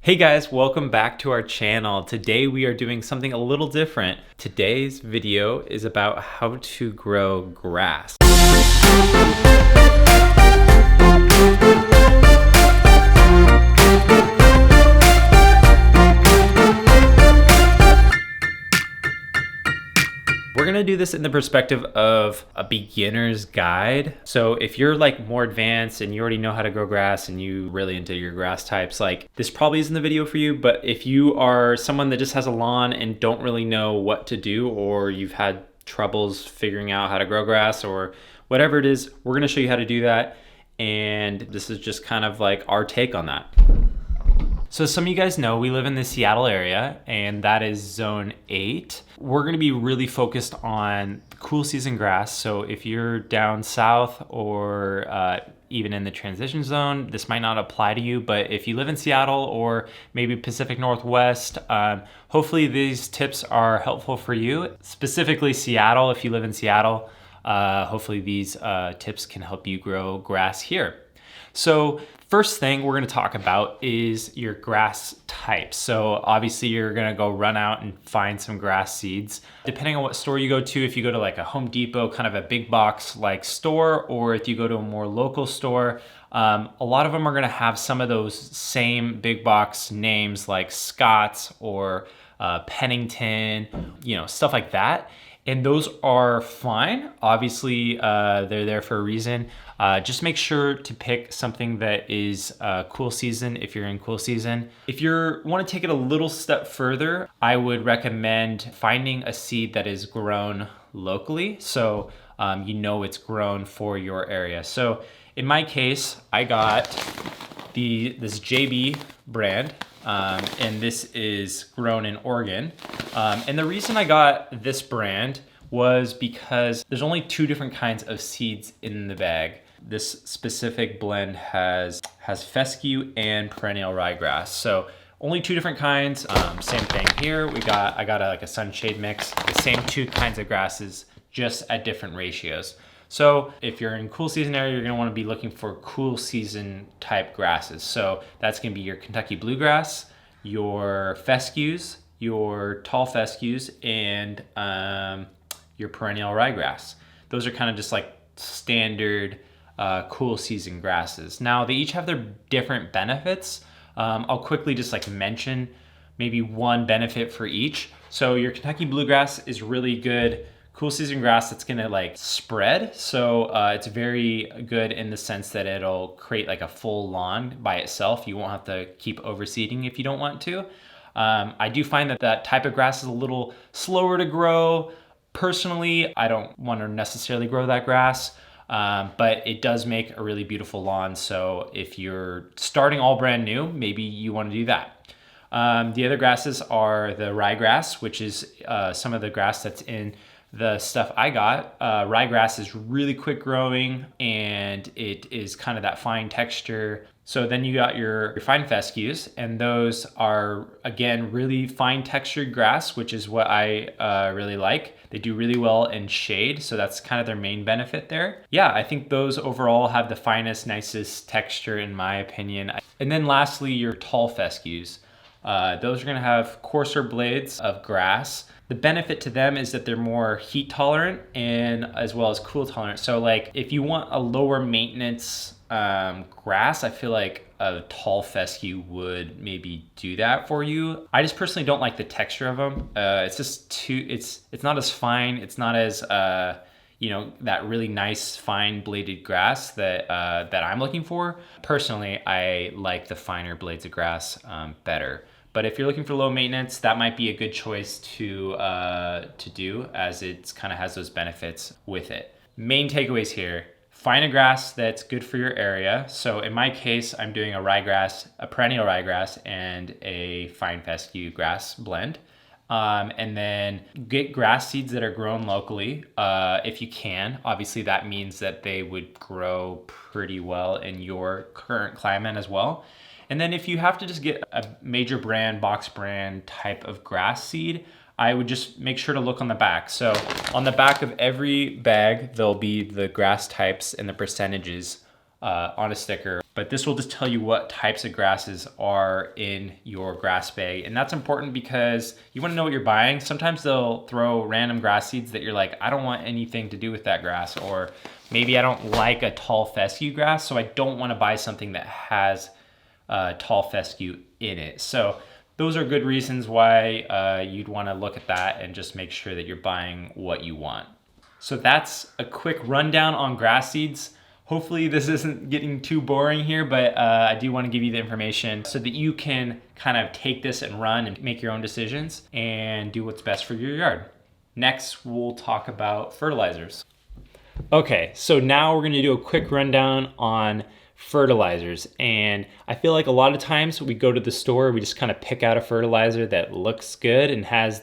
Hey guys, welcome back to our channel. Today we are doing something a little different. Today's video is about how to grow grass. We're gonna do this in the perspective of a beginner's guide. So if you're like more advanced and you already know how to grow grass and you really into your grass types, like this probably isn't the video for you. But if you are someone that just has a lawn and don't really know what to do, or you've had troubles figuring out how to grow grass or whatever it is, we're gonna show you how to do that. And this is just kind of like our take on that. So some of you guys know we live in the Seattle area, and that is Zone 8. We're gonna be really focused on cool season grass. So if you're down south or even in the transition zone, this might not apply to you, but if you live in Seattle or maybe Pacific Northwest, hopefully these tips are helpful for you. Specifically Seattle, if you live in Seattle, hopefully these tips can help you grow grass here. So first thing we're gonna talk about is your grass types. So obviously you're gonna go run out and find some grass seeds. Depending on what store you go to, if you go to like a Home Depot, kind of a big box like store, or if you go to a more local store, a lot of them are gonna have some of those same big box names like Scott's or Pennington, stuff like that. And those are fine. Obviously, they're there for a reason. Just make sure to pick something that is cool season if you're in cool season. If you want to take it a little step further, I would recommend finding a seed that is grown locally. So it's grown for your area. So in my case, I got this JB brand. And this is grown in Oregon. And the reason I got this brand was because there's only two different kinds of seeds in the bag. This specific blend has fescue and perennial ryegrass. So only two different kinds. Same thing here. I got a sunshade mix, the same two kinds of grasses, just at different ratios. So if you're in cool season area, you're gonna wanna be looking for cool season type grasses. So that's gonna be your Kentucky bluegrass, your fescues, your tall fescues, and your perennial ryegrass. Those are kind of just like standard cool season grasses. Now they each have their different benefits. I'll quickly just like mention maybe one benefit for each. So your Kentucky bluegrass is really good cool season grass that's gonna like spread. So it's very good in the sense that it'll create like a full lawn by itself. You won't have to keep overseeding if you don't want to. I do find that type of grass is a little slower to grow. Personally, I don't want to necessarily grow that grass, but it does make a really beautiful lawn. So if you're starting all brand new, maybe you want to do that. The other grasses are the ryegrass, which is some of the grass that's in the stuff I got. Ryegrass is really quick growing and it is kind of that fine texture. So then you got your fine fescues, and those are, again, really fine textured grass, which is what I really like. They do really well in shade, so that's kind of their main benefit there. Yeah, I think those overall have the finest, nicest texture in my opinion. And then lastly, your tall fescues. Those are gonna have coarser blades of grass. The benefit to them is that they're more heat tolerant and as well as cool tolerant. So like if you want a lower maintenance grass, I feel like a tall fescue would maybe do that for you. I just personally don't like the texture of them. It's just it's not as fine. It's not as that really nice fine bladed grass that I'm looking for. Personally, I like the finer blades of grass better. But if you're looking for low maintenance, that might be a good choice to do, as it kind of has those benefits with it. Main takeaways here: find a grass that's good for your area. So in my case, I'm doing a ryegrass, a perennial ryegrass, and a fine fescue grass blend. And then get grass seeds that are grown locally if you can. Obviously, that means that they would grow pretty well in your current climate as well. And then if you have to just get a major brand, box brand type of grass seed, I would just make sure to look on the back. So on the back of every bag, there'll be the grass types and the percentages on a sticker. But this will just tell you what types of grasses are in your grass bag. And that's important because you want to know what you're buying. Sometimes they'll throw random grass seeds that you're like, I don't want anything to do with that grass. Or maybe I don't like a tall fescue grass, so I don't want to buy something that has tall fescue in it. So those are good reasons why you'd want to look at that and just make sure that you're buying what you want. So that's a quick rundown on grass seeds. Hopefully this isn't getting too boring here, but I do want to give you the information so that you can kind of take this and run and make your own decisions and do what's best for your yard. Next, we'll talk about fertilizers. Okay, so now we're going to do a quick rundown on fertilizers. And I feel like a lot of times we go to the store, we just kind of pick out a fertilizer that looks good and has,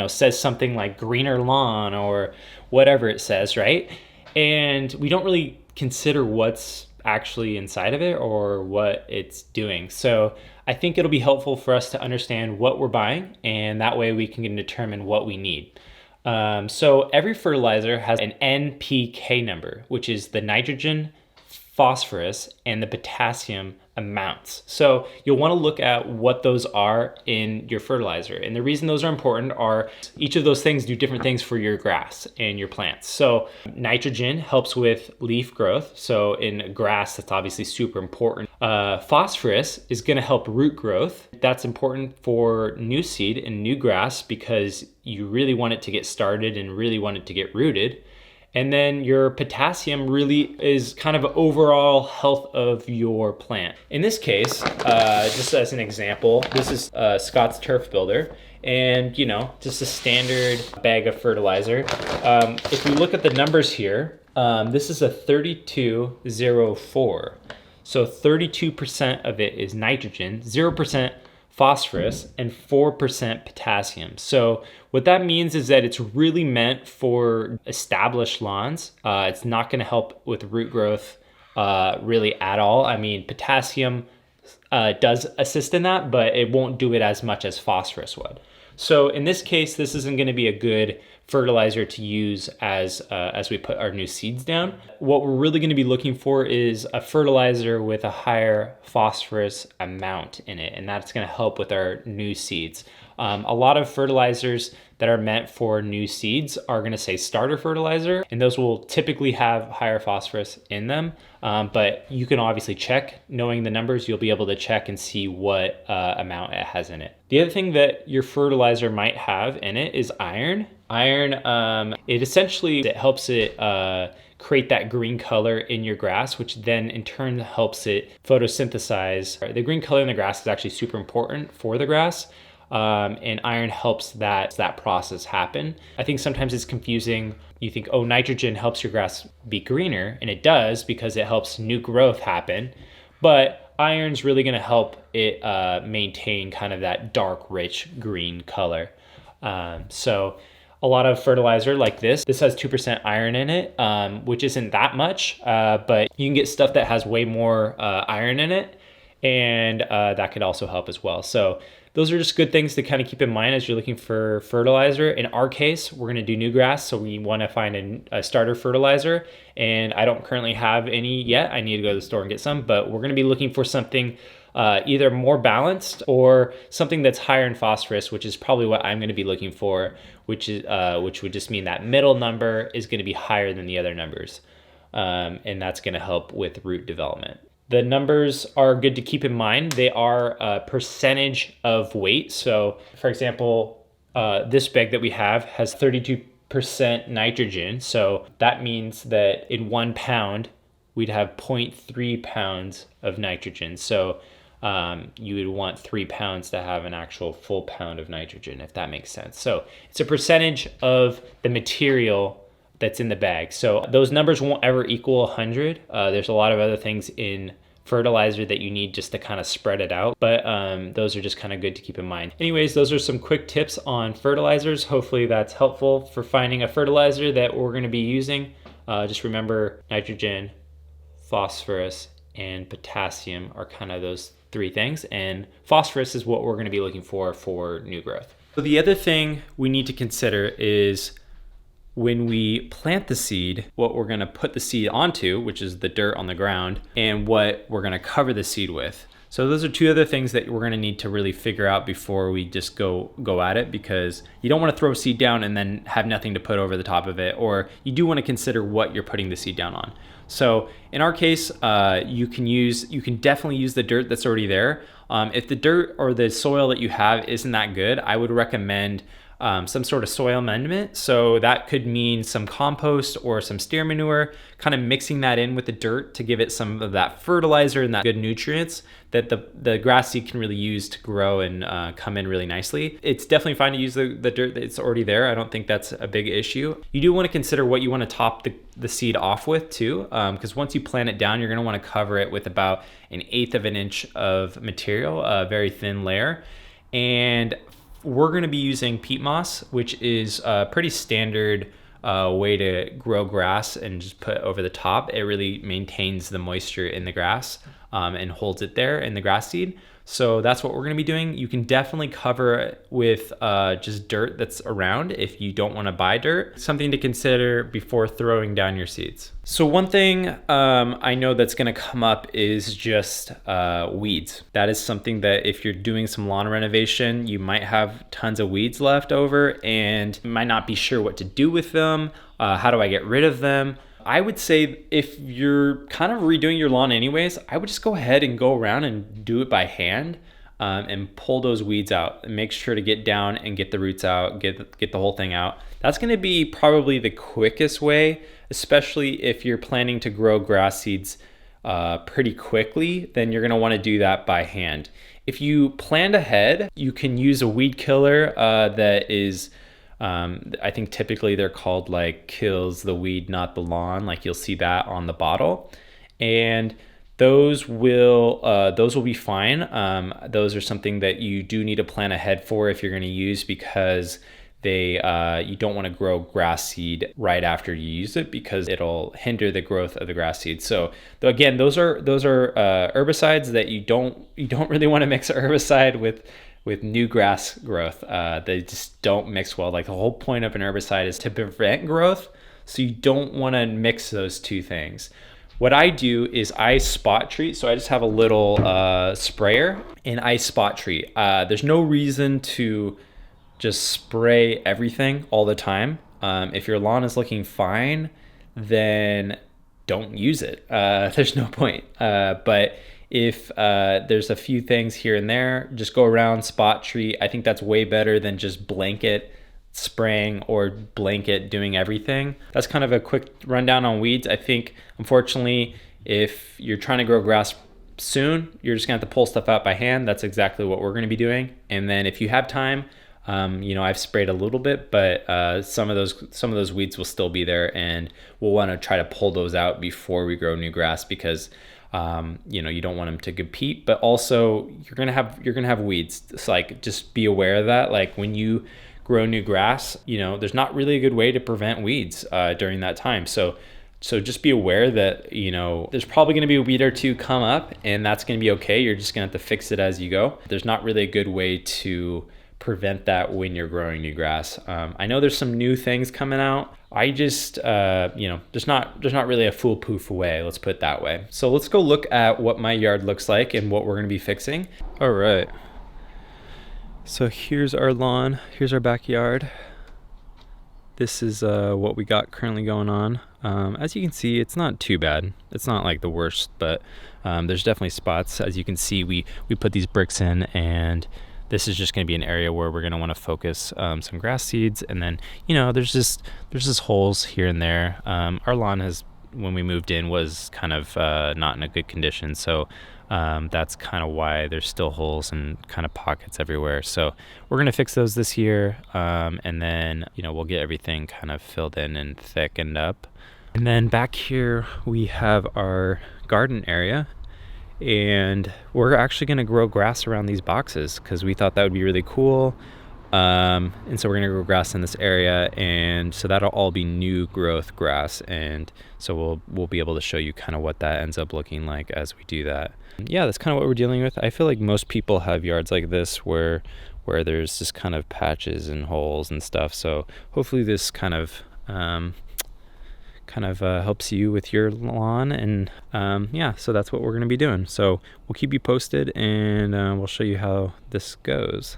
says something like greener lawn or whatever it says, right? And we don't really consider what's actually inside of it or what it's doing. So I think it'll be helpful for us to understand what we're buying, and that way we can determine what we need. So every fertilizer has an NPK number, which is the nitrogen, phosphorus, and the potassium amounts. So you'll want to look at what those are in your fertilizer. And the reason those are important are each of those things do different things for your grass and your plants. So nitrogen helps with leaf growth. So in grass, that's obviously super important. Phosphorus is going to help root growth. That's important for new seed and new grass because you really want it to get started and really want it to get rooted. And then your potassium really is kind of overall health of your plant. In this case, just as an example, this is Scott's Turf Builder, and just a standard bag of fertilizer. If we look at the numbers here, this is a 3204. So 32% of it is nitrogen, 0% phosphorus, and 4% potassium. So what that means is that it's really meant for established lawns. It's not going to help with root growth really at all. I mean, potassium does assist in that, but it won't do it as much as phosphorus would. So in this case, this isn't going to be a good fertilizer to use as we put our new seeds down. What we're really going to be looking for is a fertilizer with a higher phosphorus amount in it, and that's going to help with our new seeds. A lot of fertilizers that are meant for new seeds are going to say starter fertilizer, and those will typically have higher phosphorus in them. But you can obviously check. Knowing the numbers, you'll be able to check and see what amount it has in it. The other thing that your fertilizer might have in it is iron. Iron, it helps it create that green color in your grass, which then in turn helps it photosynthesize. The green color in the grass is actually super important for the grass. And iron helps that process happen. I think sometimes it's confusing. You think, oh, nitrogen helps your grass be greener, and it does because it helps new growth happen. But iron's really going to help it maintain kind of that dark, rich green color. So a lot of fertilizer like this has 2% iron in it, which isn't that much, but you can get stuff that has way more iron in it, and that could also help as well. So those are just good things to kind of keep in mind as you're looking for fertilizer. In our case, we're going to do new grass, so we want to find a starter fertilizer, and I don't currently have any yet. I need to go to the store and get some, but we're going to be looking for something either more balanced or something that's higher in phosphorus, which is probably what I'm going to be looking for, which would just mean that middle number is going to be higher than the other numbers, and that's going to help with root development. The numbers are good to keep in mind. They are a percentage of weight. So for example, this bag that we have has 32% nitrogen. So that means that in 1 pound, we'd have 0.3 pounds of nitrogen. So you would want 3 pounds to have an actual full pound of nitrogen, if that makes sense. So it's a percentage of the material that's in the bag. So those numbers won't ever equal 100. There's a lot of other things in fertilizer that you need just to kind of spread it out, but those are just kind of good to keep in mind. Anyways, those are some quick tips on fertilizers. Hopefully that's helpful for finding a fertilizer that we're going to be using. Just remember nitrogen, phosphorus, and potassium are kind of those 3 things, and phosphorus is what we're going to be looking for new growth. So the other thing we need to consider is when we plant the seed, what we're gonna put the seed onto, which is the dirt on the ground, and what we're gonna cover the seed with. So those are two other things that we're gonna need to really figure out before we just go at it, because you don't wanna throw seed down and then have nothing to put over the top of it, or you do wanna consider what you're putting the seed down on. So in our case, you can definitely use the dirt that's already there. If the dirt or the soil that you have isn't that good, I would recommend some sort of soil amendment. So that could mean some compost or some steer manure, kind of mixing that in with the dirt to give it some of that fertilizer and that good nutrients that the grass seed can really use to grow and come in really nicely. It's definitely fine to use the dirt that's already there. I don't think that's a big issue. You do want to consider what you want to top the seed off with too, because once you plant it down, you're going to want to cover it with about 1/8 of an inch of material, a very thin layer. And we're going to be using peat moss, which is a pretty standard way to grow grass, and just put over the top. It really maintains the moisture in the grass and holds it there in the grass seed. So that's what we're going to be doing. You can definitely cover it with just dirt that's around if you don't want to buy dirt. Something to consider before throwing down your seeds. So one thing I know that's going to come up is just weeds. That is something that if you're doing some lawn renovation, you might have tons of weeds left over and you might not be sure what to do with them. How do I get rid of them? I would say if you're kind of redoing your lawn anyways, I would just go ahead and go around and do it by hand and pull those weeds out, and make sure to get down and get the roots out, get the whole thing out. That's going to be probably the quickest way, especially if you're planning to grow grass seeds pretty quickly. Then you're going to want to do that by hand. If you planned ahead, you can use a weed killer that is I think typically they're called like kills the weed, not the lawn. Like you'll see that on the bottle, and those will be fine. Those are something that you do need to plan ahead for if you're going to use, because you don't want to grow grass seed right after you use it, because it'll hinder the growth of the grass seed. So again, those are herbicides that you don't really want to mix a herbicide with new grass growth. They just don't mix well. Like the whole point of an herbicide is to prevent growth. So you don't want to mix those two things. What I do is I spot treat. So I just have a little sprayer and I spot treat. There's no reason to just spray everything all the time. If your lawn is looking fine, then don't use it. There's no point. But if there's a few things here and there, just go around, spot treat. I think that's way better than just blanket spraying or blanket doing everything. That's kind of a quick rundown on weeds. I think, unfortunately, if you're trying to grow grass soon, you're just gonna have to pull stuff out by hand. That's exactly what we're gonna be doing. And then if you have time, I've sprayed a little bit, but some of those weeds will still be there, and we'll want to try to pull those out before we grow new grass, because you don't want them to compete, but also you're gonna have weeds. It's like, just be aware of that. Like when you grow new grass, there's not really a good way to prevent weeds during that time. So just be aware that there's probably going to be a weed or two come up, and that's going to be okay. You're just going to have to fix it as you go. There's not really a good way to prevent that when you're growing new grass. I know there's some new things coming out. I just there's not really a foolproof way, let's put it that way. So let's go look at what my yard looks like and what we're going to be fixing. All right, so here's our lawn, here's our backyard. This is what we got currently going on. As you can see, it's not too bad. It's not like the worst, but there's definitely spots. As you can see, we put these bricks in, and this is just going to be an area where we're going to want to focus some grass seeds. And then, there's just holes here and there. Our lawn when we moved in, was kind of not in a good condition. So that's kind of why there's still holes and kind of pockets everywhere. So we're going to fix those this year. And then, we'll get everything kind of filled in and thickened up. And then back here, we have our garden area. And we're actually going to grow grass around these boxes, because we thought that would be really cool. And so we're going to grow grass in this area, and so that'll all be new growth grass. And so we'll be able to show you kind of what that ends up looking like as we do that. Yeah, that's kind of what we're dealing with. I feel like most people have yards like this where there's just kind of patches and holes and stuff. So hopefully this kind of kind of helps you with your lawn. And yeah, so that's what we're going to be doing. So we'll keep you posted, and we'll show you how this goes.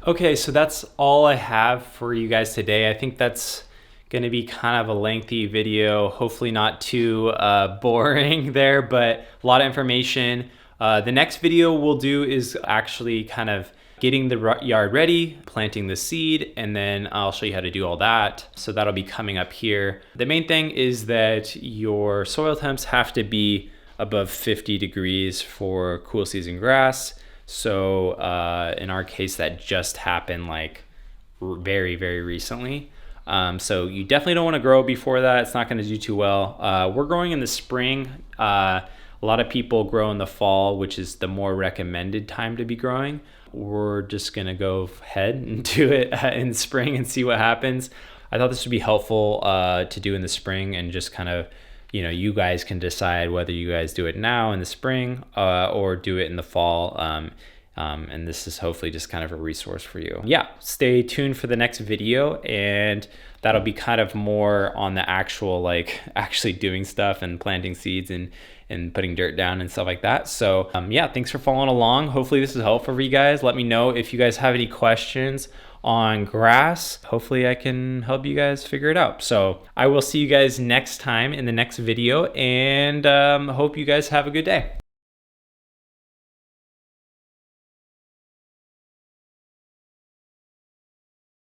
Okay, so that's all I have for you guys today. I think that's going to be kind of a lengthy video, hopefully not too boring there, but a lot of information. The next video we'll do is actually kind of getting the yard ready, planting the seed, and then I'll show you how to do all that. So that'll be coming up here. The main thing is that your soil temps have to be above 50 degrees for cool season grass. So in our case, that just happened like very, very recently. So you definitely don't want to grow before that. It's not going to do too well. We're growing in the spring. A lot of people grow in the fall, which is the more recommended time to be growing. We're just going to go ahead and do it in spring and see what happens. I thought this would be helpful to do in the spring, and just kind of, you guys can decide whether you guys do it now in the spring or do it in the fall. And this is hopefully just kind of a resource for you. Yeah, stay tuned for the next video, and that'll be kind of more on the actual, like actually doing stuff and planting seeds and putting dirt down and stuff like that. So yeah, thanks for following along. Hopefully this is helpful for you guys. Let me know if you guys have any questions on grass. Hopefully I can help you guys figure it out. So I will see you guys next time in the next video, and hope you guys have a good day.